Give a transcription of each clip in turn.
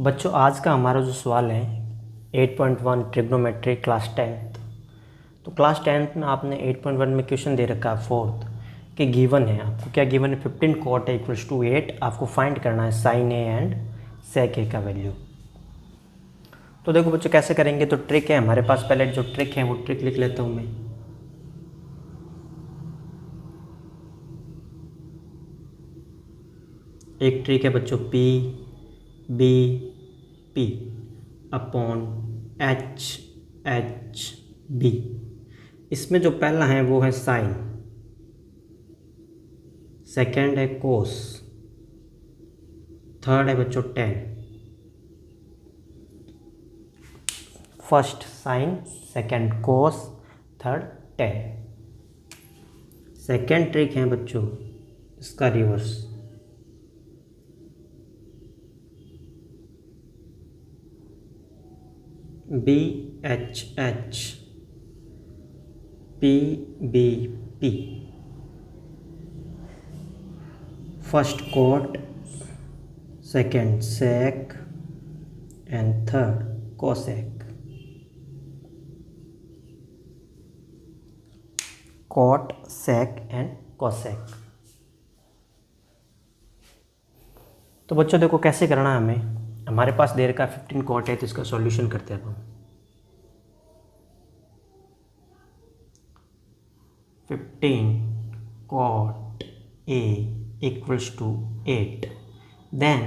बच्चों आज का हमारा जो सवाल है 8.1 ट्रिग्नोमेट्री क्लास 10th। तो क्लास 10th में आपने 8.1 में क्वेश्चन दे रखा है फोर्थ कि गिवन है, आपको क्या गिवन है 15 cot a इक्वल्स टू 8। आपको फाइंड करना है साइन ए एंड सेक ए का वैल्यू। तो देखो बच्चों कैसे करेंगे, तो ट्रिक है हमारे पास। पहले जो ट्रिक है वो ट्रिक लिख लेता हूँ मैं। एक ट्रिक है बच्चों P B P upon H H B. इसमें जो पहला है वो है साइन, सेकेंड है कोस, थर्ड है बच्चों tan. First sine, second cos, third tan. Second trick है बच्चों इसका reverse, B H H P B P. First cot, second sec and third cosec. Cot sec and cosec. तो बच्चों देखो कैसे करना है हमें। हमारे पास दे रखा 15 कॉट है, तो इसका सॉल्यूशन करते हैं अब हम। 15 cot A equals to 8। Then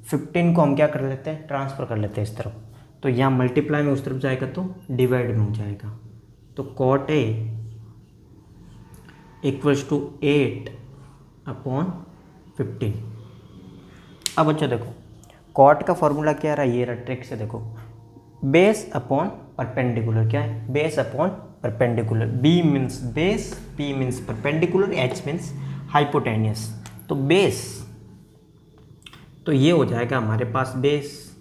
15 को हम क्या कर लेते हैं, ट्रांसफ़र कर लेते हैं इस तरफ। तो यहाँ मल्टीप्लाई में उस तरफ जाएगा तो डिवाइड में हो जाएगा। तो cot A equals to 8 upon 15। अब बच्चों देखो कॉट का फॉर्मूला क्या रहा, ये रहा ट्रिक से देखो, बेस अपॉन परपेंडिकुलर। क्या है, base upon perpendicular. B means base, P means perpendicular, H means hypotenuse. तो बेस, तो ये हो जाएगा हमारे पास बेस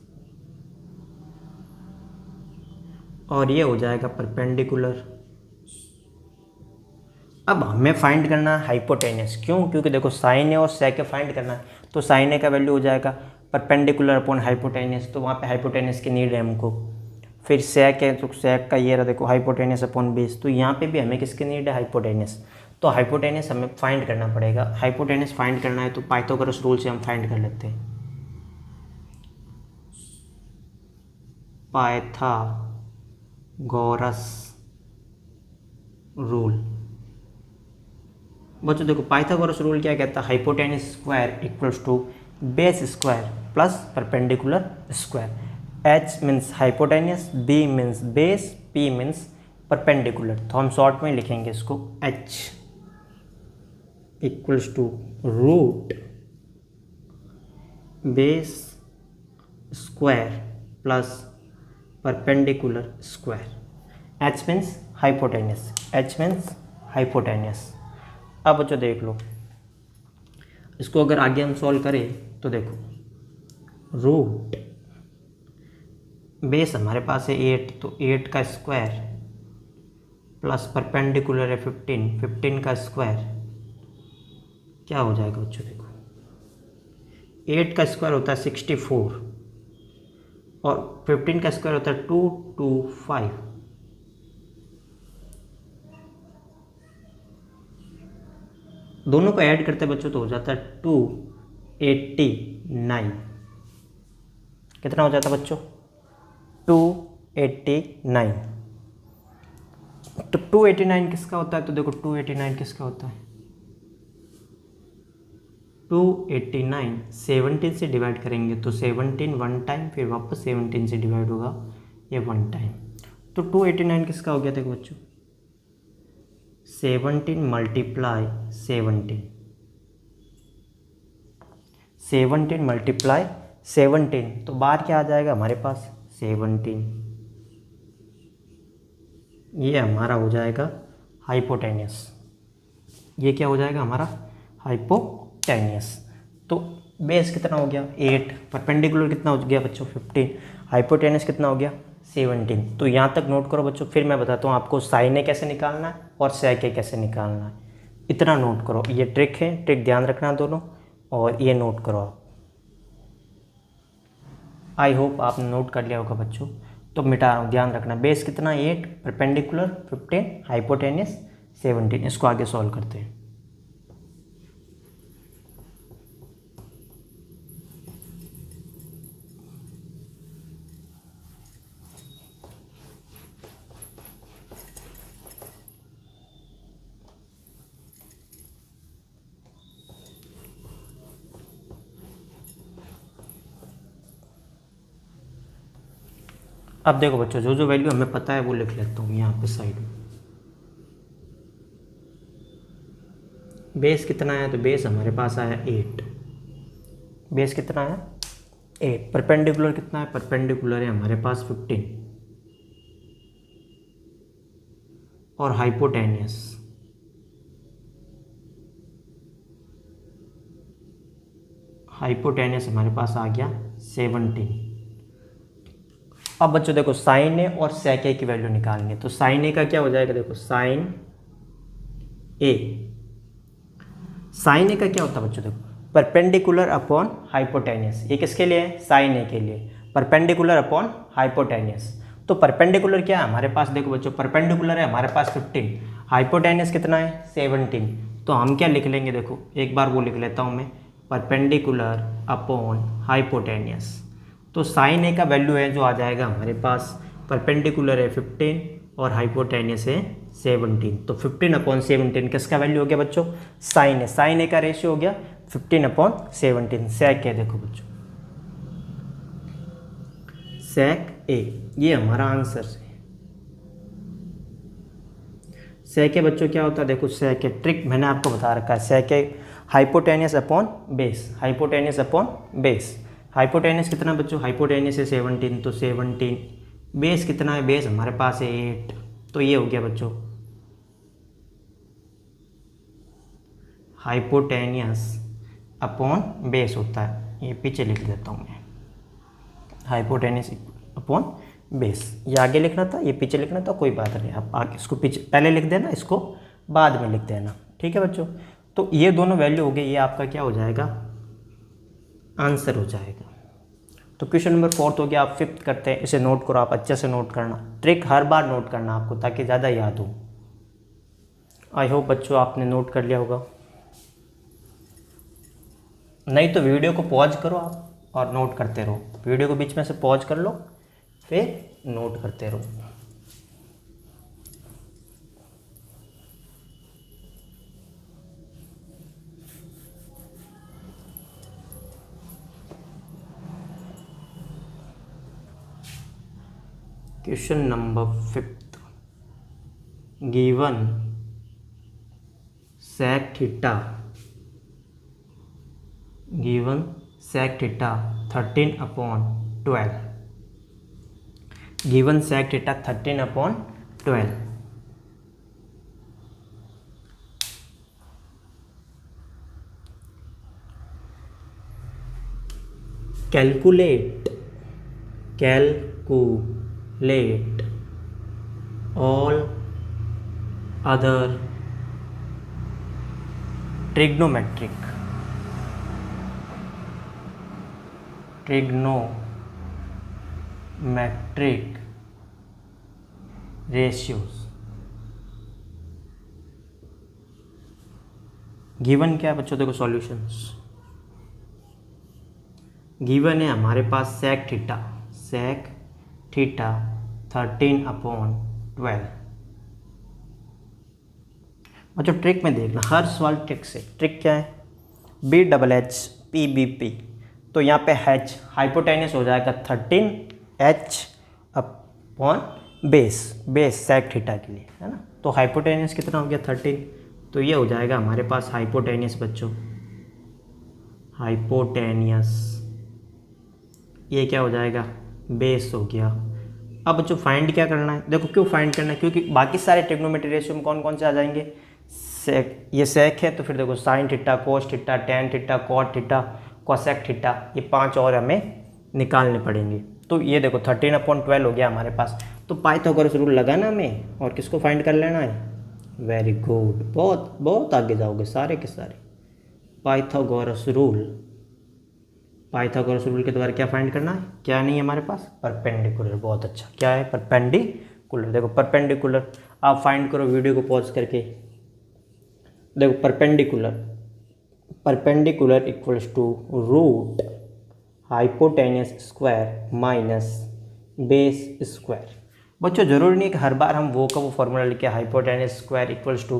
और ये हो जाएगा परपेंडिकुलर। अब हमें फाइंड करना है हाइपोटेनियस। क्यों, क्योंकि देखो साइन ए और सेक ए फाइंड करना है। तो साइन ए का वैल्यू हो जाएगा परपेंडिकुलर अपॉन हाइपोटेनियस, तो वहाँ पे हाइपोटेनियस की नीड है हमको। फिर सेक है तो सेक का ये रहा देखो हाइपोटेनियस अपॉन बेस, तो यहाँ पे भी हमें किसकी नीड है, हाइपोटेनियस। तो हाइपोटेनियस हमें फाइंड करना पड़ेगा। हाइपोटेनियस फाइंड करना है तो पाइथागोरस रूल से हम फाइंड कर लेते हैं। Pythagoras rule. बच्चों देखो पाइथागोरस रूल क्या कहता है, hypotenuse square equals to base square plus perpendicular square. H means hypotenuse, B means base, P means perpendicular. तो हम शॉर्ट में लिखेंगे इसको H equals to root base square plus perpendicular square. H means hypotenuse, H means hypotenuse. अब बच्चों देख लो इसको, अगर आगे हम सॉल्व करें तो देखो रूट बेस हमारे पास है 8, तो 8 का स्क्वायर प्लस परपेंडिकुलर है 15, 15 का स्क्वायर क्या हो जाएगा बच्चों, देखो 8 का स्क्वायर होता है 64 और 15 का स्क्वायर होता है 225। दोनों को ऐड करते हैं बच्चों तो हो जाता है 289। कितना हो जाता है बच्चों, 289। तो 289 किसका होता है, तो देखो 289 किसका होता है, 289 17 से डिवाइड करेंगे तो 17 वन टाइम, फिर वापस 17 से डिवाइड होगा ये वन टाइम। तो 289 किसका हो गया, देखो बच्चों 17 मल्टीप्लाई 17, 17 मल्टीप्लाई 17, तो बाहर क्या आ जाएगा हमारे पास 17। ये हमारा हो जाएगा हाइपोटेनियस। ये क्या हो जाएगा हमारा हाइपोटेनियस। तो बेस कितना हो गया 8, परपेंडिकुलर कितना हो गया बच्चों 15, हाइपोटेनियस कितना हो गया 17। तो यहाँ तक नोट करो बच्चों, फिर मैं बताता हूँ आपको साइन ए कैसे निकालना है और सेक ए कैसे निकालना है। इतना नोट करो, ये ट्रिक है, ट्रिक ध्यान रखना दोनों, और ये नोट करो आप। आई होप आपने नोट कर लिया होगा बच्चों। तो मिटा रहा हूँ, ध्यान रखना। बेस कितना 8, परपेंडिकुलर 15, हाइपोटेनियस 17। इसको आगे सॉल्व करते हैं। अब देखो बच्चों, जो जो वैल्यू हमें पता है वो लिख लेता हूँ यहाँ पे साइड में। बेस कितना है, तो बेस हमारे पास आया 8। बेस कितना है 8। परपेंडिकुलर कितना है, परपेंडिकुलर है हमारे पास 15। और हाइपोटेनियस हमारे पास आ गया 17। अब बच्चों देखो, साइन ए और सेक ए की वैल्यू निकालेंगे। तो साइन ए का क्या हो जाएगा, देखो साइन ए। साइन ए का क्या होता है बच्चों, देखो परपेंडिकुलर अपॉन हाइपोटेनियस। ये किसके लिए है, साइन ए के लिए, परपेंडिकुलर अपॉन हाइपोटेनियस। तो परपेंडिकुलर क्या है हमारे पास, देखो बच्चों परपेंडिकुलर है हमारे पास 15, हाइपोटेनियस कितना है 17। तो हम क्या लिख लेंगे, देखो एक बार वो लिख लेता हूँ मैं, परपेंडिकुलर अपॉन हाइपोटेनियस। तो साइन ए का वैल्यू है जो आ जाएगा हमारे पास, परपेंडिकुलर है 15 और हाइपोटेनियस है 17। तो 15/17 किसका वैल्यू हो गया बच्चों, साइन ए। साइन ए का रेशियो हो गया 15/17। सेक ए देखो बच्चों, सेक ए, ये हमारा आंसर है। सेक ए बच्चों क्या होता है, देखो सेक ए ट्रिक मैंने आपको बता रखा है। Sec A hypotenuse upon base, hypotenuse upon base. Hypotenuse कितना बच्चों, हाइपोटेनियस है 17, तो 17। बेस कितना है, बेस हमारे पास है 8। तो ये हो गया बच्चों हाइपोटेनियस अपॉन बेस होता है। ये पीछे लिख देता हूँ मैं, हाइपोटेनियस अपॉन बेस। ये आगे लिखना था, ये पीछे लिखना था, कोई बात नहीं। आप आगे इसको पीछे पहले लिख देना, इसको बाद में लिख देना, ठीक है बच्चों। तो ये दोनों वैल्यू हो गई, ये आपका क्या हो जाएगा, आंसर हो जाएगा। तो क्वेश्चन नंबर 4 हो गया। आप 5th करते हैं, इसे नोट करो, आप अच्छे से नोट करना। ट्रिक हर बार नोट करना आपको, ताकि ज़्यादा याद हो। आई होप बच्चों आपने नोट कर लिया होगा, नहीं तो वीडियो को पॉज करो आप और नोट करते रहो। वीडियो को बीच में से पॉज कर लो, फिर नोट करते रहो। Question number 5th, given sec theta, given sec theta 13/12, given sec theta 13/12। Calculate all other trigonometric ratios। Given क्या है बच्चों, देखो सॉल्यूशंस। गिवन है हमारे पास sec थीटा 13/12। बच्चों ट्रिक में देखना, हर सवाल ट्रिक से। ट्रिक क्या है, BHHPBP। तो यहाँ पे H हाइपोटेनियस हो जाएगा 13H/बेस, sec थीटा के लिए, है ना। तो हाइपोटेनियस कितना हो गया 13। तो ये हो जाएगा हमारे पास हाइपोटेनियस बच्चों, हाइपोटेनियस। ये क्या हो जाएगा, बेस हो गया। अब बच्चों फाइंड क्या करना है, देखो क्यों फाइंड करना है, क्योंकि बाकी सारे ट्रिग्नोमेट्री रेशियो में कौन कौन से आ जाएंगे, सेक, ये सेक है तो फिर देखो sine theta, cos theta, tan theta, cot theta, cosec theta, ये 5 और हमें निकालने पड़ेंगे। तो ये देखो 13/12 हो गया हमारे पास। तो पाइथागोरस रूल लगाना हमें और किसको फाइंड कर लेना है, वेरी गुड, बहुत बहुत आगे जाओगे सारे के सारे। पाइथागोरस रूल पाइथागोरस रूल के द्वारा क्या फाइंड करना है, क्या नहीं है हमारे पास, परपेंडिकुलर। बहुत अच्छा, क्या है, परपेंडिकुलर। देखो परपेंडिकुलर आप फाइंड करो वीडियो को पॉज करके। देखो perpendicular equals to root hypotenuse square minus base square. बच्चों जरूरी नहीं कि हर बार हम वो का वो फॉर्मूला लिखे hypotenuse square equals to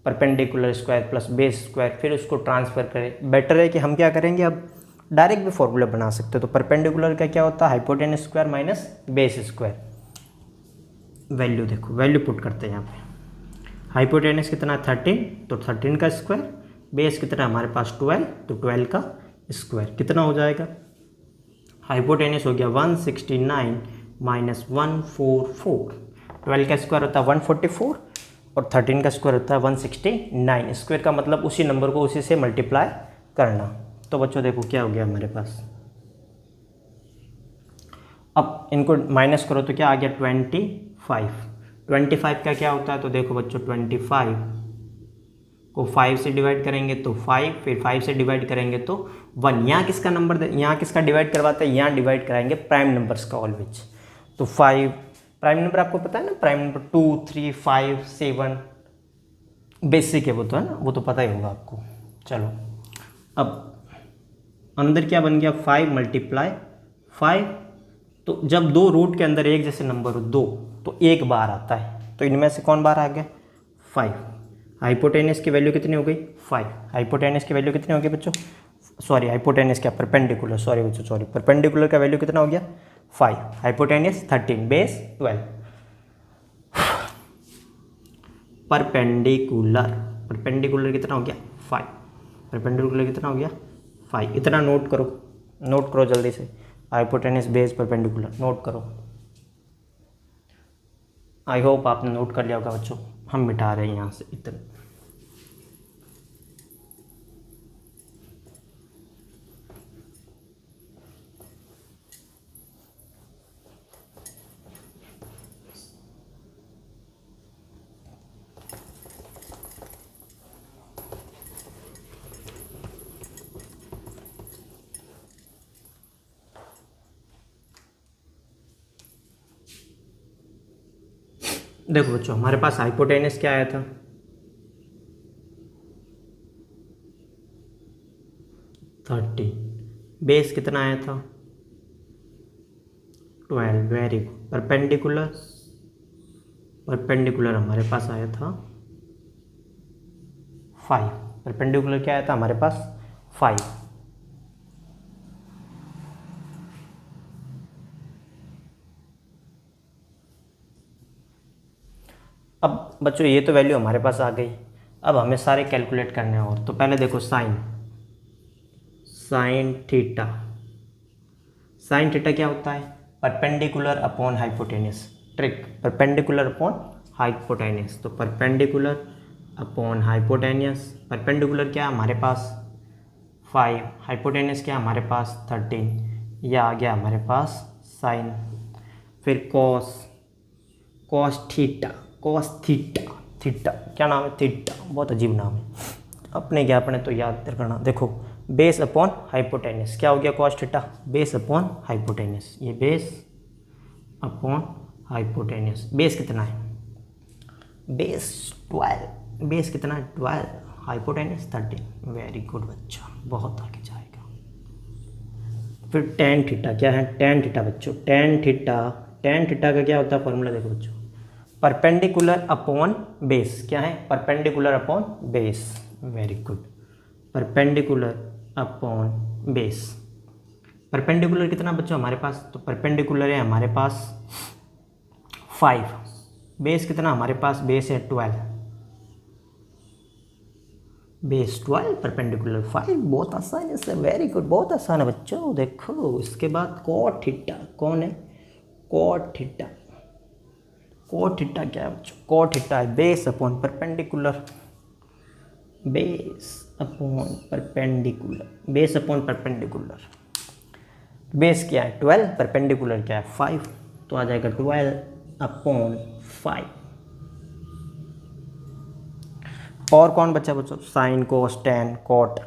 perpendicular square plus base square फिर उसको ट्रांसफर करें। बेटर है कि हम क्या करेंगे, अब डायरेक्ट भी फॉर्मूला बना सकते हो। तो परपेंडिकुलर का क्या होता है, hypotenuse square minus base square. Value देखो, वैल्यू पुट करते हैं यहाँ पे। हाइपोटेन्यूस कितना 13, तो 13 का स्क्वायर, बेस कितना हमारे पास 12, तो 12 का स्क्वायर कितना हो जाएगा। हाइपोटेन्यूस हो गया 169 माइनस 144। 12 का स्क्वायर होता है 144 और 13 का स्क्वायर होता है 169। स्क्वायर का मतलब उसी नंबर को उसी से मल्टीप्लाई करना। तो बच्चों देखो क्या हो गया हमारे पास, अब इनको माइनस करो तो क्या आ गया 25। 25 का क्या होता है, तो देखो बच्चों 25 को 5 से डिवाइड करेंगे तो 5, फिर 5 से डिवाइड करेंगे तो 1। यहाँ किसका नंबर, यहाँ किसका डिवाइड करवाते हैं, यहाँ डिवाइड कराएंगे प्राइम नंबर्स का ऑलवेज। तो 5 प्राइम नंबर आपको पता है ना, प्राइम नंबर 2, 3, 5, 7 बेसिक है वो तो, है ना, वो तो पता ही होगा आपको। चलो अब अंदर क्या बन गया 5 मल्टीप्लाई 5। तो जब दो रूट के अंदर एक जैसे नंबर हो दो तो एक बार आता है, तो इनमें से कौन बार आ गया 5। हाइपोटेनस की वैल्यू कितनी हो गई 5। हाइपोटेनस की वैल्यू कितनी हो गई बच्चों, सॉरी हाइपोटेनस क्या, परपेंडिकुलर, सॉरी बच्चों सॉरी, परपेंडिकुलर का वैल्यू कितना हो गया 5। Hypotenuse 13, base 12। परपेंडिकुलर कितना हो गया 5। परपेंडिकुलर कितना हो गया 5। इतना नोट करो जल्दी से। हाइपोटेनस बेस परपेंडिकुलर नोट करो। आई होप आपने नोट कर लिया होगा बच्चों। हम मिटा रहे हैं यहाँ से इतना। देखो बच्चों हमारे पास हाइपोटेनस क्या आया था 30, बेस कितना आया था 12, वेरी गुड। परपेंडिकुलर हमारे पास आया था 5। परपेंडिकुलर क्या आया था हमारे पास 5। अब बच्चों ये तो वैल्यू हमारे पास आ गई। अब हमें सारे कैलकुलेट करने हैं और तो पहले देखो साइन थीटा। साइन थीटा क्या होता है, perpendicular upon hypotenuse. Trick, perpendicular upon hypotenuse. तो परपेंडिकुलर अपॉन हाइपोटेनस, परपेंडिकुलर क्या हमारे पास 5, हाइपोटेनस क्या हमारे पास 13, यह आ गया हमारे पास साइन। फिर कॉस थीटा क्या नाम है, थीटा, बहुत अजीब नाम है, अपने क्या अपने तो याद करना। देखो बेस अपॉन हाइपोटेनस क्या हो गया cos theta, base upon hypotenuse, ये बेस अपॉन हाइपोटेनस। बेस कितना है, बेस 12, बेस कितना है 12, हाइपोटेनस 13। वेरी गुड बच्चा, बहुत आगे जाएगा। फिर टेन थीटा क्या है, टेन थीटा बच्चों, टेन थीटा का क्या होता है फॉर्मूला, देखो बच्चों परपेंडिकुलर अपॉन बेस, क्या है perpendicular upon base. Very good, perpendicular upon base. Perpendicular कितना बच्चों हमारे पास, तो परपेंडिकुलर है हमारे पास 5, बेस कितना हमारे पास, बेस है 12, बेस 12 परपेंडिकुलर 5। बहुत आसान है सर, वेरी गुड, बहुत आसान है बच्चों। देखो इसके बाद कॉट थीटा, कौन है कॉट थीटा, कॉट थीटा क्या है बच्चों, कॉट थीटा है base upon perpendicular, base upon perpendicular, base upon perpendicular. Base क्या है 12, परपेंडिकुलर क्या है 5, तो आ जाएगा 12 अपॉन 5। और कौन बचा बच्चों, साइन कोस टेन कॉट।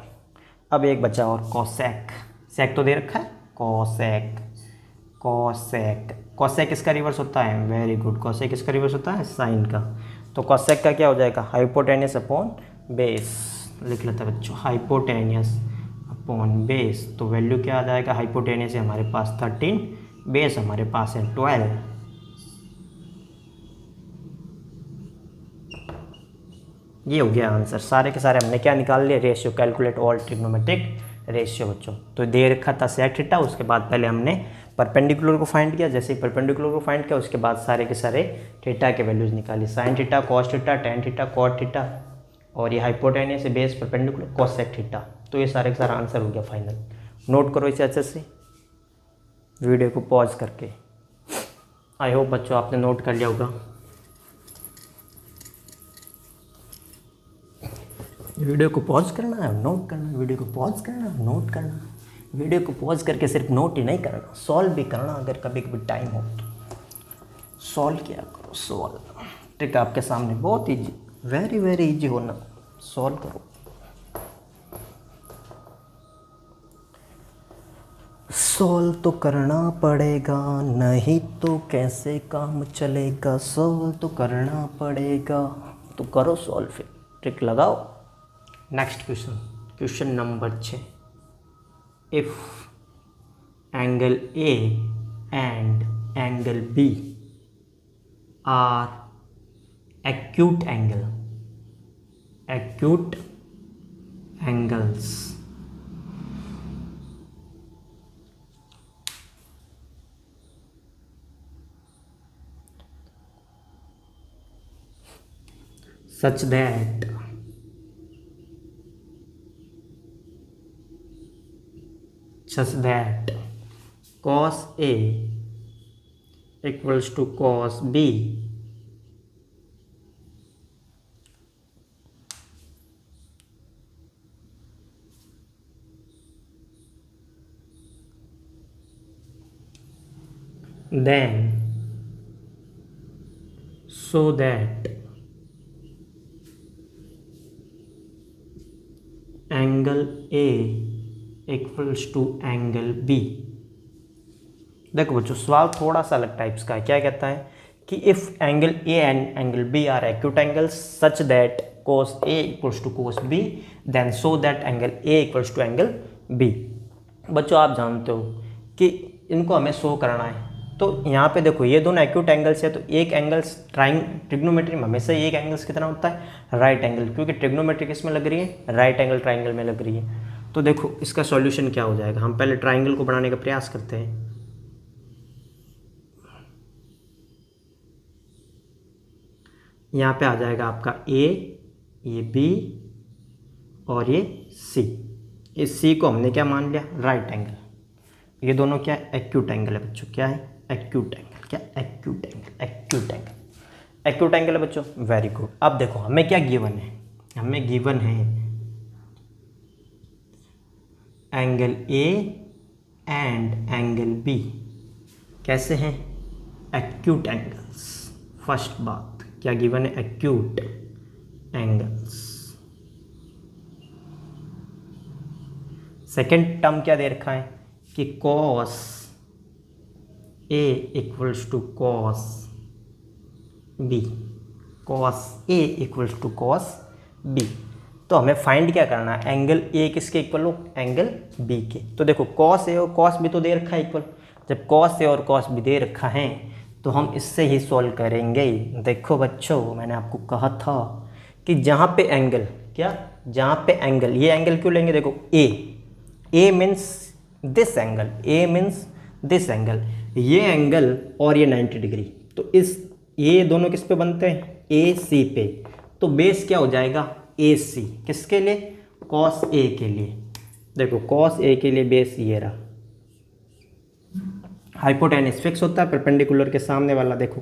अब एक बचा और कॉसेक, सेक तो दे रखा है, कोसेक, कोसेक, कोसेक इसका रिवर्स होता है, वेरी गुड, कोसेक इसका रिवर्स होता है साइन का। तो कोसेक का क्या हो जाएगा, हाइपोटेनियस अपॉन बेस, लिख लेते हैं बच्चों, हाइपोटेनियस अपॉन बेस। तो वैल्यू क्या आ जाएगा, हाइपोटेनियस है हमारे पास 13, बेस हमारे पास है 12। ये हो गया आंसर। सारे के सारे हमने क्या निकाल लिए, ratio, calculate all trigonometric ratio बच्चों। तो दे रखा था सेक थीटा, उसके बाद पहले हमने परपेंडिकुलर को फाइंड किया, जैसे ही परपेंडिकुलर को फाइंड किया उसके बाद सारे के सारे थीटा के वैल्यूज निकाली, sine theta, cos theta, tan theta, cot theta, और ये hypotenuse base perpendicular cosec theta. तो ये सारे का सारा आंसर हो गया फाइनल। नोट करो इसे अच्छे से वीडियो को पॉज करके। आई होप बच्चों आपने नोट कर लिया होगा। वीडियो को पॉज करना है, नोट करना है, वीडियो को पॉज करना है, नोट करना है, वीडियो को पॉज करके सिर्फ नोट ही नहीं करना, सॉल्व भी करना। अगर कभी कभी टाइम हो तो सॉल्व किया करो, सॉल्व। ठीक है, आपके सामने बहुत ईजी, वेरी वेरी ईजी होना, सॉल्व करो। सॉल्व तो करना पड़ेगा, नहीं तो कैसे काम चलेगा, सॉल्व तो करना पड़ेगा, तो करो सॉल्व फिर, ट्रिक लगाओ। Next question, question number 6। If angle A and angle B are acute angles, such that cos A equals to cos B then so that angle A equals to angle B। देखो बच्चों सवाल थोड़ा सा अलग types का है। क्या कहता है कि if angle A and angle B are acute angles such that cos A equals to cos B then so that angle A equals to angle B। बच्चों आप जानते हो कि इनको हमें शो करना है। तो यहाँ पे देखो ये दोनों एक्यूट एंगल्स है, तो एक एंगल्स ट्रिग्नोमेट्री में हमेशा एक एंगल्स कितना होता है, राइट एंगल, क्योंकि ट्रिग्नोमेट्री किस में लग रही है, राइट एंगल ट्राइंगल में लग रही है। तो देखो इसका सॉल्यूशन क्या हो जाएगा, हम पहले ट्राइंगल को बनाने का प्रयास करते हैं। यहाँ पे आ जाएगा आपका ए, ये बी और ये सी। इस सी को हमने क्या मान लिया, राइट एंगल। ये दोनों क्या है, एक्यूट एंगल है बच्चों। क्या है, एक्यूट एंगल। क्या, acute angle, acute angle, acute angle है बच्चों, वेरी गुड। अब देखो हमें क्या गिवन है, हमें गिवन है angle A and angle B कैसे हैं, एक्यूट एंगल्स। फर्स्ट बात क्या गिवन है, एक्यूट एंगल्स। सेकेंड टर्म क्या दे रखा है कि cos A equals to cos B, cos A equals to cos B। तो हमें फाइंड क्या करना है, एंगल A किसके इक्वल हो, एंगल B के। तो देखो cos A और cos B तो दे रखा है इक्वल। जब cos A और cos B दे रखा है तो हम इससे ही सॉल्व करेंगे। देखो बच्चों मैंने आपको कहा था कि जहाँ पे एंगल, क्या, जहाँ पे एंगल, ये एंगल क्यों लेंगे, देखो A means this angle, A means this angle, ये एंगल और ये 90 डिग्री। तो इस ये दोनों किस पे बनते हैं, AC पे। तो बेस क्या हो जाएगा, AC, किसके लिए, cos A के लिए। देखो cos A के लिए बेस ये रहा। हाइपोटेनस फिक्स होता है परपेंडिकुलर के सामने वाला, देखो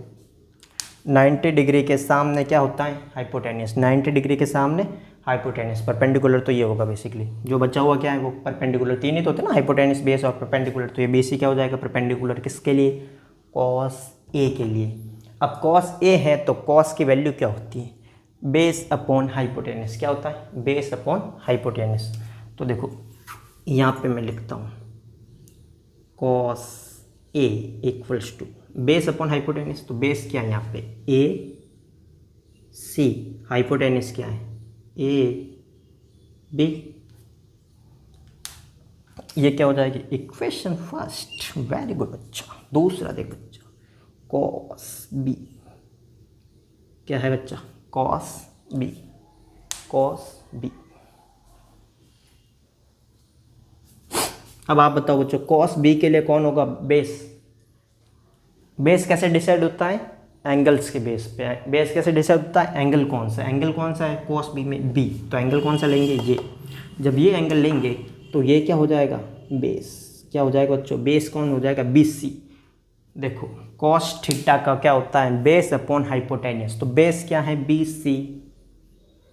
90 डिग्री के सामने क्या होता है, हाइपोटेनस। 90 डिग्री के सामने हाइपोटेनस, परपेंडिकुलर तो ये होगा बेसिकली। जो बचा हुआ क्या है वो परपेंडिकुलर, तीन ही तो होते हैं ना, हाइपोटेनस, बेस और परपेंडिकुलर। तो ये बेसिक क्या हो जाएगा, परपेंडिकुलर किसके लिए, cos A के लिए। अब cos A है तो cos की वैल्यू क्या होती है, बेस अपॉन हाइपोटेनस। क्या होता है, बेस अपॉन हाइपोटेनस। तो देखो यहाँ पे मैं लिखता हूँ cos A equals to base upon hypotenuse. तो बेस क्या है यहाँ पे ए सी, हाइपोटेनिस क्या है ए बी। ये क्या हो जाएगी इक्वेशन फर्स्ट। वेरी गुड बच्चा। दूसरा देख बच्चा कॉस बी क्या है बच्चा कॉस बी, कॉस बी। अब आप बताओ बच्चों कॉस बी के लिए कौन होगा बेस। बेस कैसे डिसाइड होता है एंगल्स के बेस पे। बेस कैसे डिसाइड होता है एंगल कौन सा, एंगल कौन सा है कॉस बी में बी, तो एंगल कौन सा लेंगे ये। जब ये एंगल लेंगे तो ये क्या हो जाएगा बेस। क्या हो जाएगा बच्चों बेस कौन हो जाएगा बी सी। देखो कॉस थीटा का क्या होता है बेस अपॉन हाइपोटेनियस, तो बेस क्या है बी सी,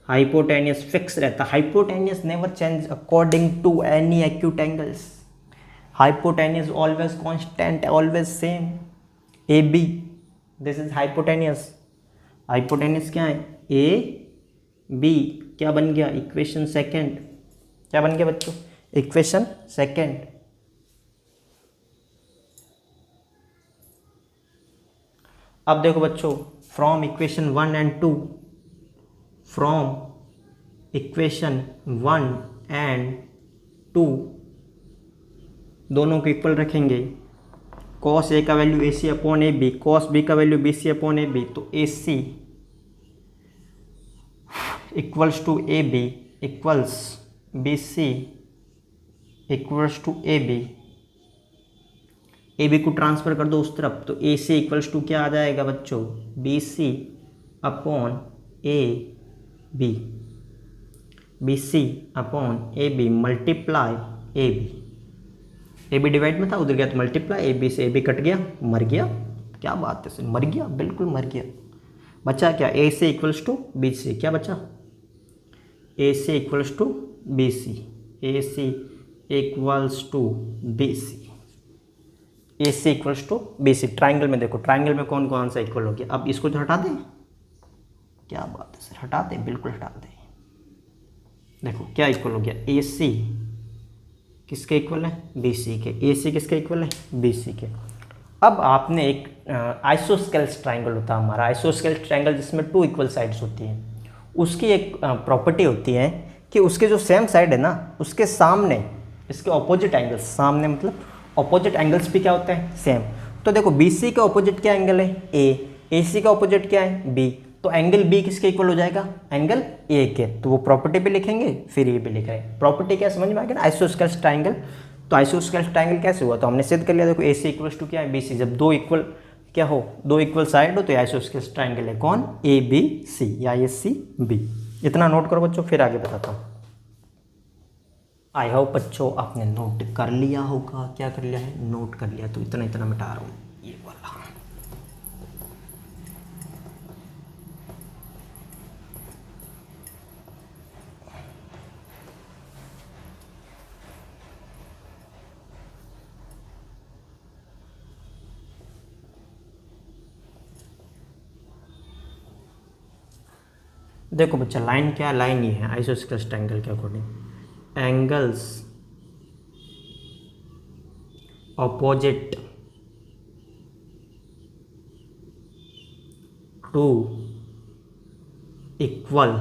हाइपोटेनियस फिक्स रहता है। Hypotenuse never change according to any acute angles, hypotenuse always constant, always same A B, this is hypotenuse. Hypotenuse क्या है ए बी। क्या बन गया इक्वेशन सेकंड, क्या बन गया बच्चों इक्वेशन सेकंड। अब देखो बच्चों from equation 1 and 2, from equation 1 and 2 दोनों को इक्वल रखेंगे। कॉस ए का value A C upon A B, cos B का value B C upon A B, तो A C equals to A B equals B C equals to A B को transfer कर दो उस तरफ, तो ए सी इक्वल्स टू क्या आ जाएगा बच्चों B C upon A B, B C upon A B multiply A B. A B divide में था उधर गया तो मल्टीप्लाई, ए बी से ए बी कट गया मर गया। क्या बात है सर मर गया, बिल्कुल मर गया। बचा क्या A C equals to B C, क्या बचा A C equals to B C, A C equals to B C, A C equals to B C. Triangle में देखो ट्राइंगल में कौन कौन सा इक्वल हो गया। अब इसको तो हटा दें, क्या बात है सर हटा दें, बिल्कुल हटा दें। देखो क्या इक्वल हो गया ए सी किसके इक्वल है बी सी के, ए सी किसके इक्वल है बी सी के। अब आपने एक आइसोस्केल्स ट्राइंगल होता है हमारा, आइसोस्केल्स ट्राइंगल जिसमें 2 इक्वल साइड्स होती हैं, उसकी एक प्रॉपर्टी होती है कि उसके जो सेम साइड है ना उसके सामने इसके ऑपोजिट एंगल्स, सामने मतलब ऑपोजिट एंगल्स भी क्या होते हैं सेम। तो देखो बी सी का ऑपोजिट क्या एंगल है ए सी का ऑपोजिट क्या है बी, तो एंगल बी किसके इक्वल हो जाएगा एंगल ए के। तो वो प्रॉपर्टी भी लिखेंगे फिर ये भी लिख रहे हैं। प्रॉपर्टी क्या समझ में आ गया ना आइसोस्केल्स ट्राइंगल। तो आइसोस्केल्स ट्राइंगल कैसे हुआ तो हमने सिद्ध कर लिया। देखो ए सी इक्वल्स टू क्या है बी सी, जब दो इक्वल क्या हो दो इक्वल साइड हो तो आइसोस्केल्स ट्राइंगल है कौन ए बी सी या ए सी बी। इतना नोट करो बच्चों फिर आगे बताता हूँ। आई होप बच्चों आपने नोट कर लिया होगा, क्या कर लिया है नोट कर लिया। तो इतना इतना मिटा रहा हूँ ये वाला। देखो बच्चा लाइन क्या है, लाइन ये है आइसोस्केल्स ट्रायंगल के according angles opposite to equal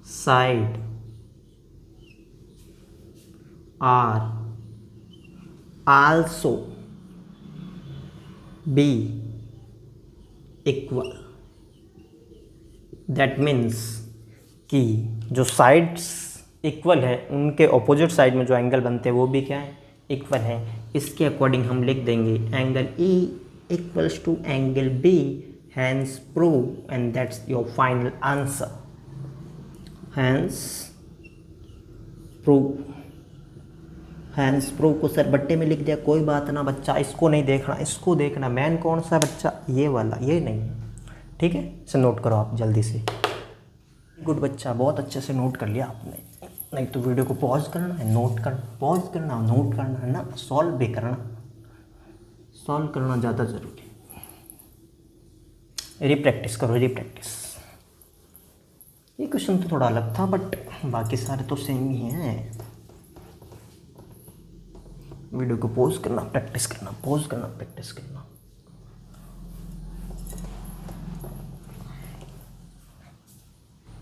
side are also be equal. That means कि जो साइड्स इक्वल है उनके ऑपोजिट साइड में जो एंगल बनते हैं वो भी क्या है इक्वल है। इसके अकॉर्डिंग हम लिख देंगे angle E equals to angle B, hence proved and that's your final answer. Hence proved, hence proved को सर बट्टे में लिख दिया कोई बात ना बच्चा, इसको नहीं देखना, इसको देखना। मैन कौन सा बच्चा ये वाला, ये नहीं, ठीक है। इसे नोट करो आप जल्दी से। गुड बच्चा, बहुत अच्छे से नोट कर लिया आपने। नहीं तो वीडियो को पॉज करना है, नोट करना, पॉज करना, नोट करना है ना, सॉल्व भी करना, सॉल्व करना ज़्यादा ज़रूरी है। रिप्रैक्टिस करो, रिप्रैक्टिस। ये क्वेश्चन तो थोड़ा अलग था बट बाकी सारे तो सेम ही हैं। वीडियो को पॉज करना, प्रैक्टिस करना, पॉज करना, प्रैक्टिस करना।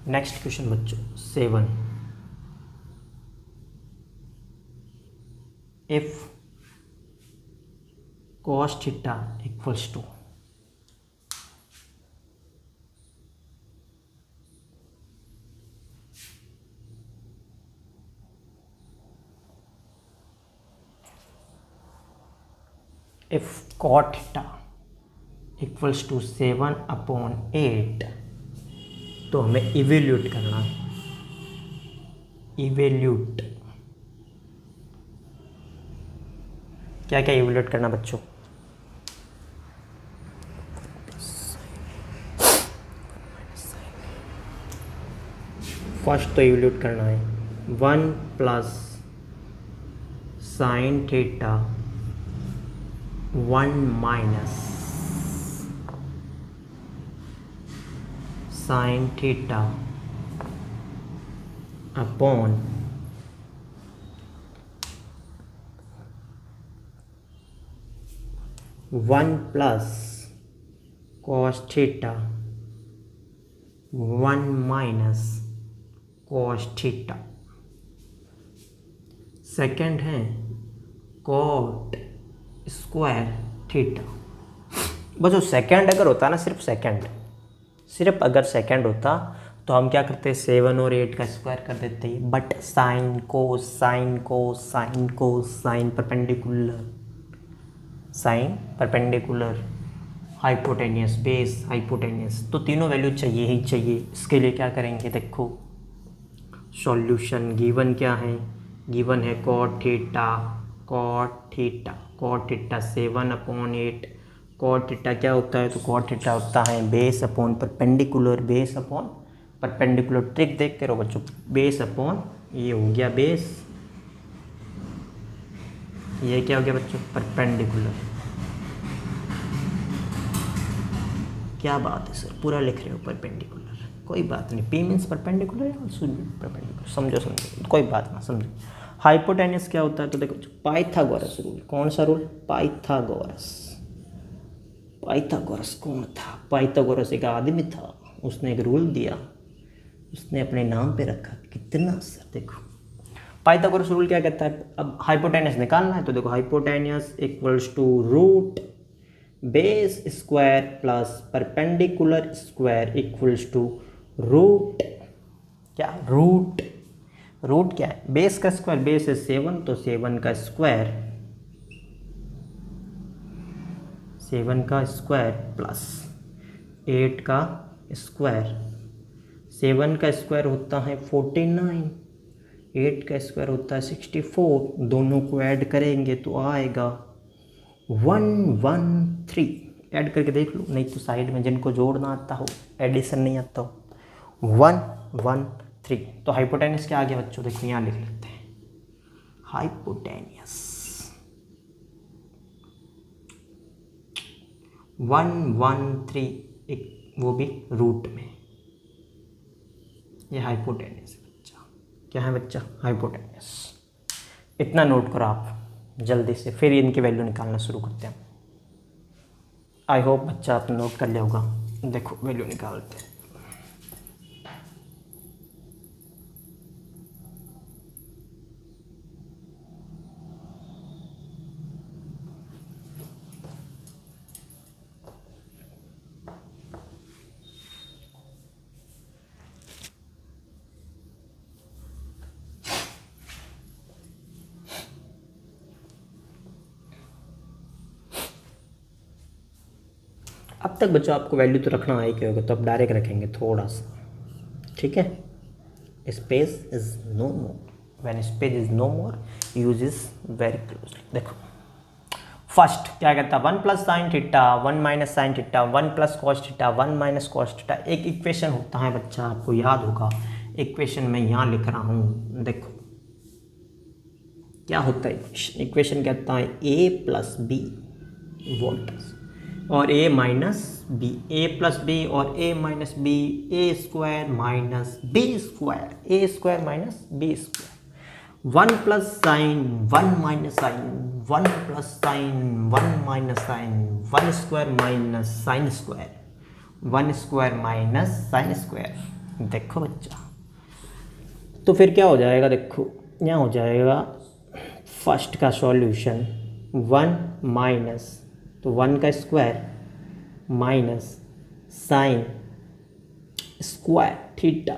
नेक्स्ट क्वेश्चन बच्चों 7, if cos theta equals to if cot theta equals to 7/8 तो हमें इवेल्यूट करना है। इवेल्यूट क्या क्या इवेल्यूट करना बच्चों? फर्स्ट तो इवेल्यूट करना है 1 plus sine theta 1 minus sine theta upon 1 plus cos theta 1 minus cos theta. Second है कॉट स्क्वायर थीटा। बस जो सेकंड अगर होता ना, सिर्फ अगर सेकंड होता तो हम क्या करते 7 और 8 का स्क्वायर कर देते, बट साइन को sine perpendicular hypotenuse base hypotenuse, तो तीनों वैल्यू चाहिए ही चाहिए। इसके लिए क्या करेंगे देखो, सॉल्यूशन गिवन क्या है, गिवन है cot थीटा 7/8। cot थीटा क्या होता है, तो cot थीटा होता है बेस अपॉन परपेंडिकुलर, ट्रिक देख के रहो बच्चों, बेस अपॉन ये हो गया बेस, ये क्या हो गया बच्चों परपेंडिकुलर। क्या बात है सर, पूरा लिख रहे हो परपेंडिकुलर, कोई बात नहीं, P मीन्स परपेंडिकुलर है, परपेंडिकुलर समझो, कोई बात ना समझो। हाइपोटेनियस क्या होता है, तो देखो पाइथागोरस रूल, कौन सा रूल, पाइथागोरस कौन था, पाइथागोरस एक आदमी था, उसने एक रूल दिया, उसने अपने नाम पे रखा, कितना सर। देखो पाइथागोरस रूल क्या कहता है, अब हाइपोटेनियस निकालना है तो देखो hypotenuse equals to root base square plus perpendicular square equals to root क्या, रूट क्या है, बेस का स्क्वायर, बेस है 7 तो 7 का स्क्वायर प्लस 8 का स्क्वायर। 7 का स्क्वायर होता है 49, 8 का स्क्वायर होता है 64, दोनों को ऐड करेंगे तो आएगा 113। ऐड करके देख लो, नहीं तो साइड में जिनको जोड़ना आता हो, एडिशन नहीं आता हो, 113। तो हाइपोटेनियस क्या आ गया बच्चों, देखो यहाँ लिख लेते हैं, हाइपोटेनियस 113, एक वो भी रूट में, ये हाइपोटेनियस है बच्चा। क्या है बच्चा, हाइपोटेनियस। इतना नोट करो आप जल्दी से, फिर इनकी वैल्यू निकालना शुरू करते हैं। आई होप बच्चा आपने नोट कर लिया होगा। देखो वैल्यू निकालते हैं। अब तक बच्चों आपको वैल्यू तो रखना है कि होगा, तो अब डायरेक्ट रखेंगे थोड़ा सा, ठीक है। Space is no more, when space is no more use is very closely. देखो फर्स्ट क्या कहता है, 1 plus sine theta 1 minus sine theta 1 plus cos theta 1 minus cos theta. एक इक्वेशन होता है बच्चा, आपको याद होगा, इक्वेशन मैं यहाँ लिख रहा हूँ, देखो क्या होता है इक्वेशन कहता है a प्लस बी वोल्टेज और a minus B, a plus B और a minus B, A square minus B square, A square minus B square. One plus sine one minus sine one plus sine one minus sine one square minus sine square one square minus sine square. देखो बच्चा, तो फिर क्या हो जाएगा, देखो यहाँ हो जाएगा फर्स्ट का सॉल्यूशन वन माइनस, तो वन का square minus sine square theta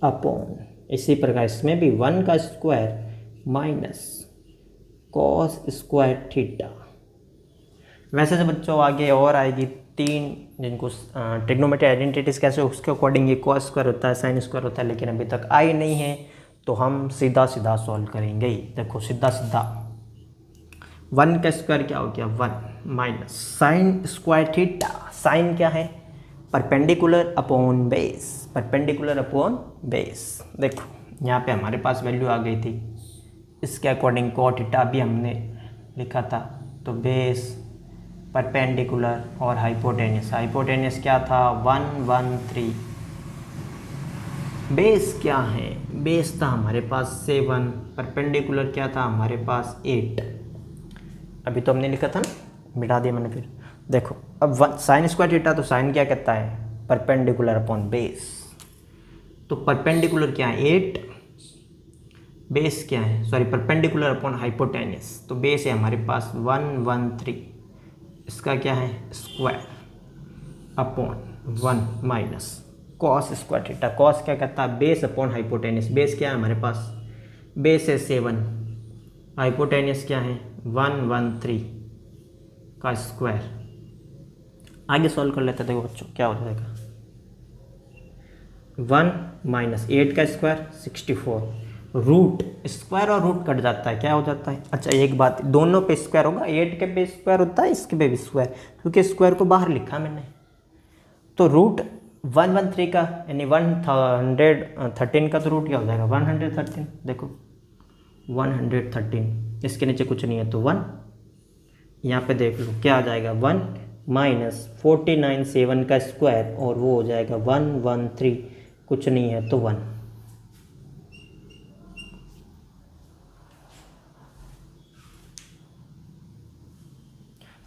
upon, इसी प्रकार इसमें भी वन का square minus cos square theta. वैसे तो बच्चों आगे और आएगी तीन, जिनको ट्रिग्नोमेट्री आइडेंटिटीज कैसे उसके अकॉर्डिंग ये कॉस स्क्वायर होता है साइन स्क्वायर होता है, लेकिन अभी तक आई नहीं है, तो हम सीधा सीधा सॉल्व करेंगे ही। देखो सीधा सीधा वन का स्क्वायर क्या हो गया, one minus sine square theta. Sine क्या है, perpendicular upon base, perpendicular upon base. देखो यहाँ पे हमारे पास वैल्यू आ गई थी, इसके अकॉर्डिंग कॉट थीटा भी हमने लिखा था, तो बेस परपेंडिकुलर और हाइपोटेनियस। हाइपोटेनियस क्या था, 113। बेस क्या है, बेस था हमारे पास 7, परपेंडिकुलर क्या था हमारे पास 8। अभी तो हमने लिखा था ना, मिटा दिया मैंने फिर। देखो अब साइन स्क्वायर थीटा, तो साइन क्या कहता है, परपेंडिकुलर अपॉन बेस। तो परपेंडिकुलर क्या है 8, बेस क्या है, सॉरी परपेंडिकुलर अपॉन हाइपोटेनियस, तो बेस है हमारे पास 113, इसका क्या है square upon 1 minus cos square theta. Cos क्या कहता है, बेस अपॉन हाइपोटेनियस। बेस क्या है हमारे पास, बेस है 7, हाइपोटेनियस क्या है 113 का स्क्वायर। आगे सॉल्व कर लेते हैं, देखो बच्चों क्या हो जाएगा, 1 माइनस 8 का स्क्वायर 64, रूट स्क्वायर और रूट कट जाता है, क्या हो जाता है। अच्छा एक बात, दोनों पे स्क्वायर होगा, 8 के पे स्क्वायर होता है, इसके पे भी स्क्वायर, क्योंकि स्क्वायर को बाहर लिखा मैंने। तो रूट 113 का यानी 113 का तो रूट क्या हो जाएगा 113। देखो 113, इसके नीचे कुछ नहीं है तो 1, यहाँ पे देख लो क्या आ जाएगा 1 माइनस 49 7 का स्क्वायर, और वो हो जाएगा 113, कुछ नहीं है तो 1।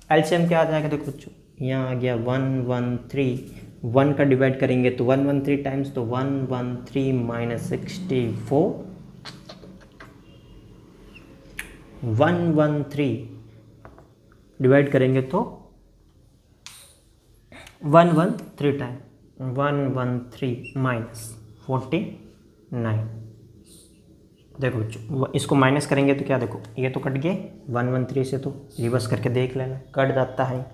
एलसीएम क्या आ जाएगा, देखो बच्चों यहाँ आ गया 113, 1 का डिवाइड करेंगे तो 113 टाइम्स, तो 113 माइनस 64, 113 डिवाइड करेंगे तो 113 टाइम, 113 माइनस 49। देखो बच्चों इसको माइनस करेंगे तो क्या, देखो ये तो कट गए 113 से, तो रिवर्स करके देख लेना कट जाता है।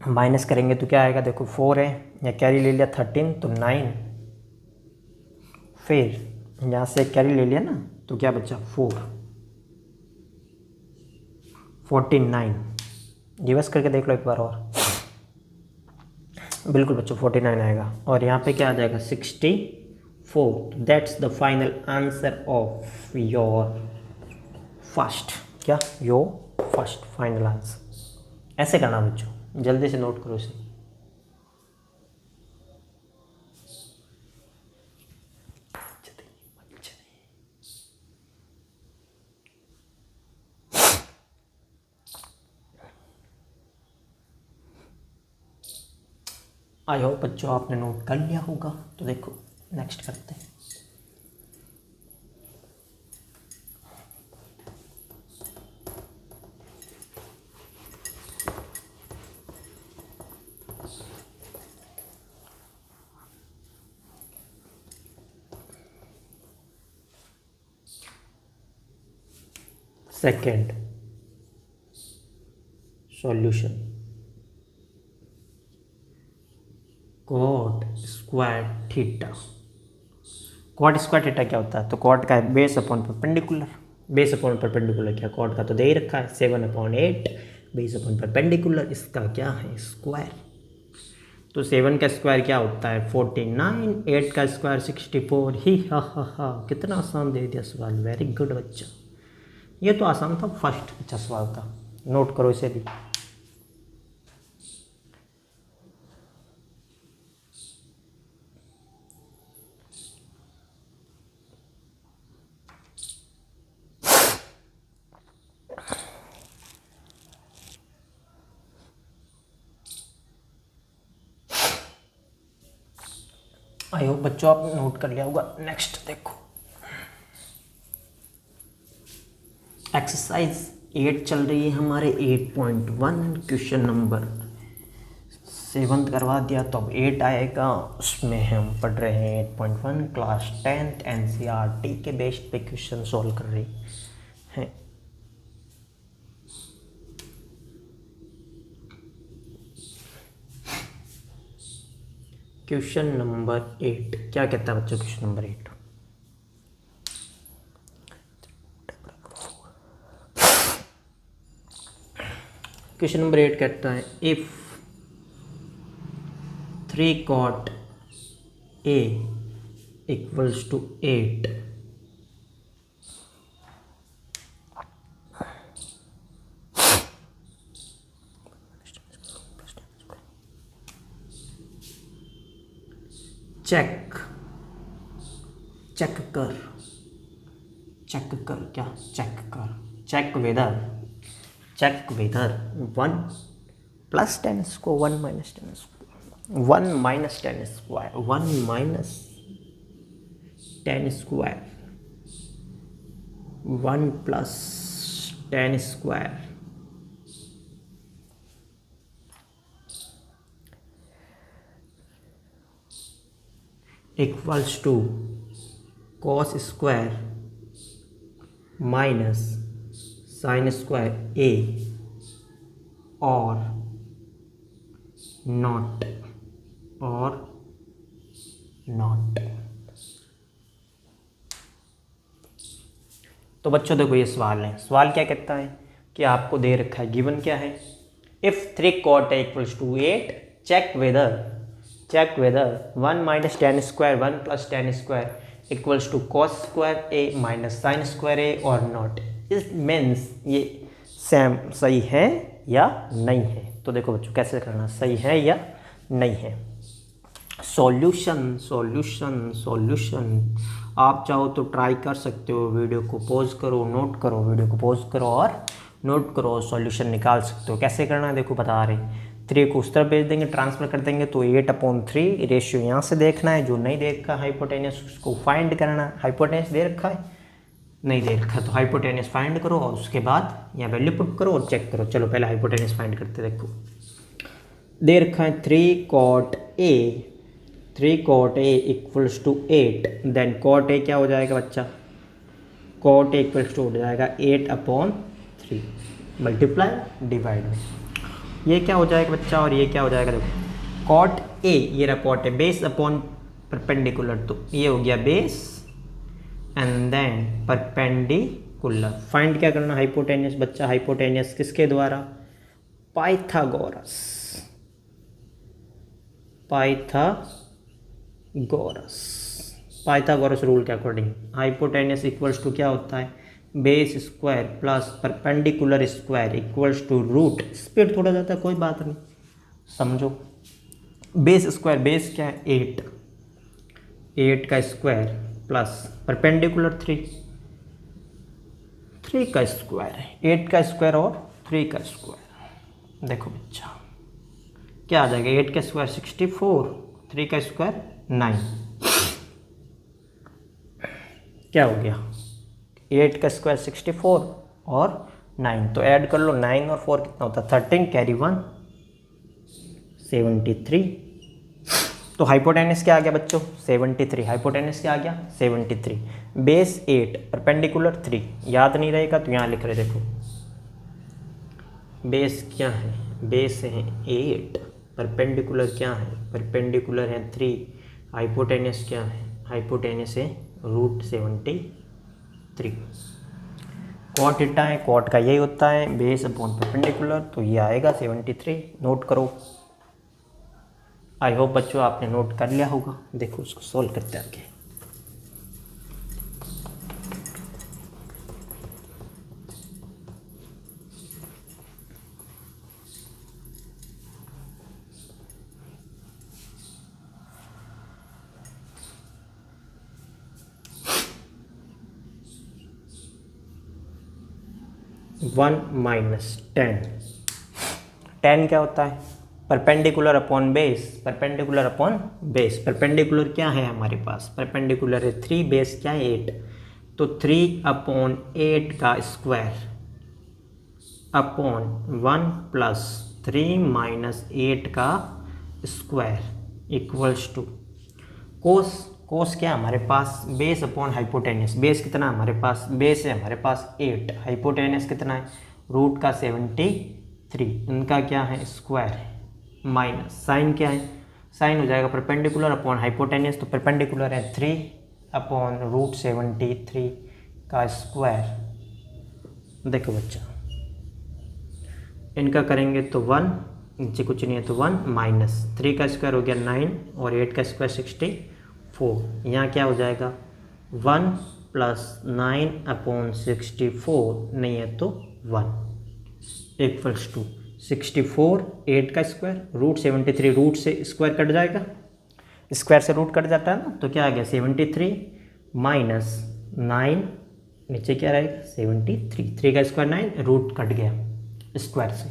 माइनस करेंगे तो क्या आएगा, देखो 4 है, या कैरी ले लिया 13 तो 9, फिर यहाँ से कैरी ले लिया ना तो क्या बचा 49। रिवर्स करके देख लो एक बार और, बिल्कुल बच्चों 49 आएगा, और यहाँ पे क्या आ जाएगा 64। That's the final answer of your first, क्या योर फर्स्ट फाइनल आंसर। ऐसे करना बच्चों, जल्दी से नोट करो इसे। आई होप बच्चों आपने नोट कर लिया होगा। तो देखो नेक्स्ट करते हैं। Second solution, cot square theta. Cot square theta क्या होता है, तो कॉट का base upon perpendicular, base upon perpendicular क्या, कॉट का तो दे ही रखा है 7/8, बेस अपॉन परपेंडिकुलर, इसका क्या है स्क्वायर। तो 7 का स्क्वायर क्या होता है 49, 8 का स्क्वायर 64 ही। हा कितना आसान दे दिया सवाल, वेरी गुड बच्चा, ये तो आसान था, फर्स्ट अच्छा सवाल था, नोट करो इसे भी। आई होप बच्चों आप नोट कर लिया होगा। नेक्स्ट देखो, एक्सरसाइज 8 चल रही है हमारे 8.1, क्वेश्चन नंबर 7 करवा दिया तो अब 8 आएगा। उसमें हम पढ़ रहे हैं 8.1 क्लास 10th NCERT के बेस्ड पे क्वेश्चन सॉल्व कर रहे हैं। क्वेश्चन नंबर 8 क्या कहता है बच्चों? क्वेश्चन नंबर 8 कहता है if 3 cot A equals to 8, check whether 1 plus 10 square 1 minus 10 square 1 minus 10 square 1 minus 10 square 1 plus 10 square equals to cos square minus sin square A or not तो बच्चों देखो ये सवाल है। सवाल क्या कहता है कि आपको दे रखा है, गिवन क्या है, if 3 cot A equals to 8, check whether 1 minus 10 square 1 plus 10 square equals to cos square A minus sin square A or not। इस मीन्स ये सेम सही है या नहीं है। तो देखो बच्चों कैसे करना, सही है या नहीं है। सॉल्यूशन आप चाहो तो ट्राई कर सकते हो, वीडियो को पॉज करो, नोट करो, वीडियो को पॉज करो और नोट करो, सॉल्यूशन निकाल सकते हो। कैसे करना है देखो बता रहे, 3 को उस तरफ भेज देंगे, ट्रांसफर कर देंगे तो 8/3 रेशियो यहाँ से देखना है। जो नहीं देख रखा हाइपोटेनियस उसको फाइंड करना। हाइपोटेनियस दे रखा है, नहीं दे रखा तो हाइपोटेनियस फाइंड करो और उसके बाद यहाँ वैल्यू पुट करो और चेक करो। चलो पहले हाइपोटेनियस फाइंड करते। देखो दे रखा है 3 cot A equals to 8, then cot A क्या हो जाएगा बच्चा, cot A इक्वल्स टू हो जाएगा 8/3 मल्टीप्लाई डिवाइड में। ये क्या हो जाएगा बच्चा और ये क्या हो जाएगा, देखो cot A ये रहा cot A base upon perpendicular, तो ये हो गया base and then perpendicular. Find क्या करना, हाइपोटेनियस बच्चा, हाइपोटेनियस किसके द्वारा, पाइथागोरस रूल के अकॉर्डिंग हाइपोटेनियस इक्वल्स टू क्या होता है, base square plus perpendicular square equals to root. Speed थोड़ा जाता है, कोई बात नहीं, समझो। बेस स्क्वायर, बेस क्या है 8 का स्क्वायर प्लस परपेंडिकुलर 3 का स्क्वायर है, 8 का स्क्वायर और 3 का स्क्वायर। देखो बच्चा क्या आ जाएगा, 8 का स्क्वायर 64, 3 का स्क्वायर 9, क्या हो गया 8 का स्क्वायर 64 और 9, तो ऐड कर लो 9 और 4 कितना होता है 13, कैरी 1 73। तो हाइपोटेनस क्या आ गया बच्चों 73, हाइपोटेनस क्या आ गया 73, बेस 8 परपेंडिकुलर 3, याद नहीं रहेगा तो यहाँ लिख रहे देखो, बेस क्या है, बेस है 8, परपेंडिकुलर क्या है, परपेंडिकुलर है 3, हाइपोटेनस क्या है, हाइपोटेनस है √73। कॉट थीटा है, कॉट का यही होता है बेस अपॉन परपेंडिकुलर, तो ये आएगा 73। नोट करो। आई होप बच्चों आपने नोट कर लिया होगा। देखो उसको सॉल्व करते हैं आगे। वन माइनस 10 क्या होता है perpendicular upon base, perpendicular upon base. Perpendicular क्या है हमारे पास, परपेंडिकुलर है 3, बेस क्या है 8, तो 3/8 का स्क्वायर अपॉन 1 प्लस 3 माइनस 8 का स्क्वायर इक्वल्स टू कोस। कोस क्या हमारे पास, बेस अपॉन हाइपोटेनस। बेस कितना हमारे पास, बेस है हमारे पास 8, हाइपोटेनस कितना है रूट का 73, इनका क्या है स्क्वायर है, माइनस साइन क्या है, साइन हो जाएगा परपेंडिकुलर अपॉन हाइपोटेनस, तो परपेंडिकुलर है 3/√73 का स्क्वायर। देखो बच्चा इनका करेंगे तो 1, नीचे कुछ नहीं है तो 1 माइनस 3 का स्क्वायर हो गया 9 और 8 का स्क्वायर 64। यहाँ क्या हो जाएगा 1 प्लस 9/64 नहीं है तो 1 इक्वल्स टू 64, 8 का स्क्वायर √73, रूट से स्क्वायर कट जाएगा, स्क्वायर से रूट कट जाता है ना, तो क्या आ गया 73 माइनस 9, नीचे क्या रहेगा 73, 3 का स्क्वायर 9, रूट कट गया स्क्वायर से।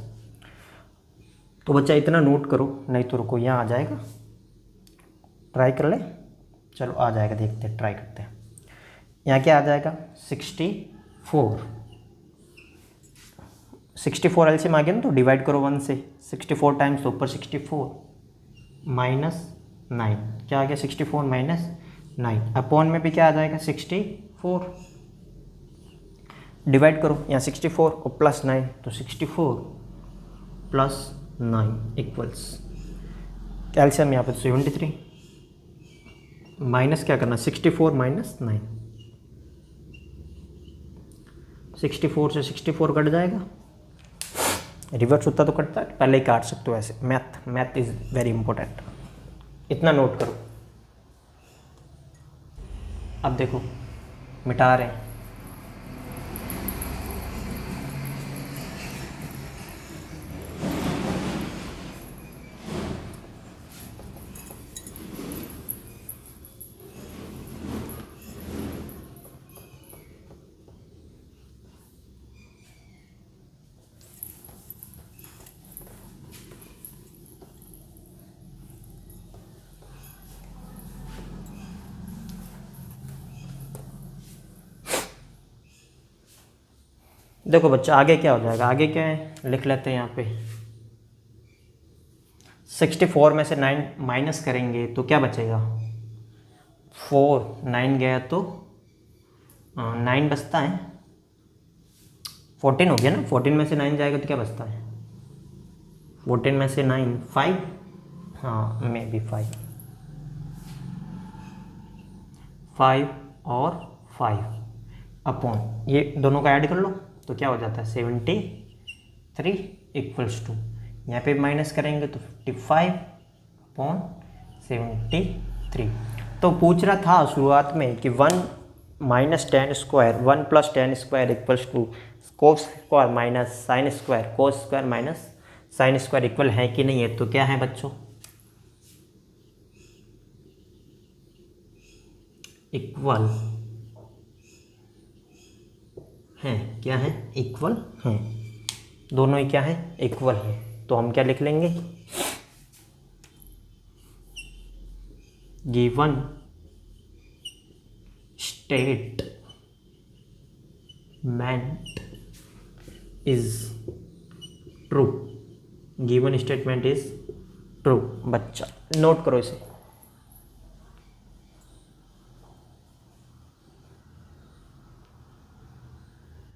तो बच्चा इतना नोट करो, नहीं तो रुको यहाँ आ जाएगा, ट्राई कर ले, चलो आ जाएगा, देखते हैं ट्राई करते हैं। यहाँ क्या आ जाएगा 64 एलसीएम आ गया ना, तो डिवाइड करो 1 से, 64 टाइम्स तो ऊपर 64 माइनस 9, क्या आ गया 64 माइनस 9, अपॉन में भी क्या आ जाएगा 64, डिवाइड करो यहाँ 64 और प्लस 9, तो 64 प्लस 9 इक्वल्स एलसीएम यहाँ पर 73, माइनस क्या करना 64 माइनस 9, 64 से 64 कट जाएगा, रिवर्स होता तो कटता है, पहले ही काट सकते हो ऐसे। मैथ इज वेरी इंपॉर्टेंट, इतना नोट करो। अब देखो मिटा रहे हैं, देखो बच्चा आगे क्या हो जाएगा, आगे क्या है लिख लेते हैं यहाँ पे, 64 में से 9 माइनस करेंगे तो क्या बचेगा 4, 9 गया तो 9 बचता है, 14 हो गया ना, 14 में से 9 जाएगा तो क्या बचता है 14 में से 9 5, हाँ मे बी 5 और 5 अपॉन ये दोनों का ऐड कर लो तो क्या हो जाता है 73 इक्वल्स टू, यहाँ पे माइनस करेंगे तो 55/73। तो पूछ रहा था शुरुआत में कि 1 minus tan square 1 plus tan square equals to cos square minus sine square, cos square minus sine square equal है कि नहीं है, तो क्या है बच्चों इक्वल हैं, क्या है इक्वल हैं, दोनों ही क्या है इक्वल है। तो हम क्या लिख लेंगे given statement is true, given statement is true. बच्चा नोट करो इसे।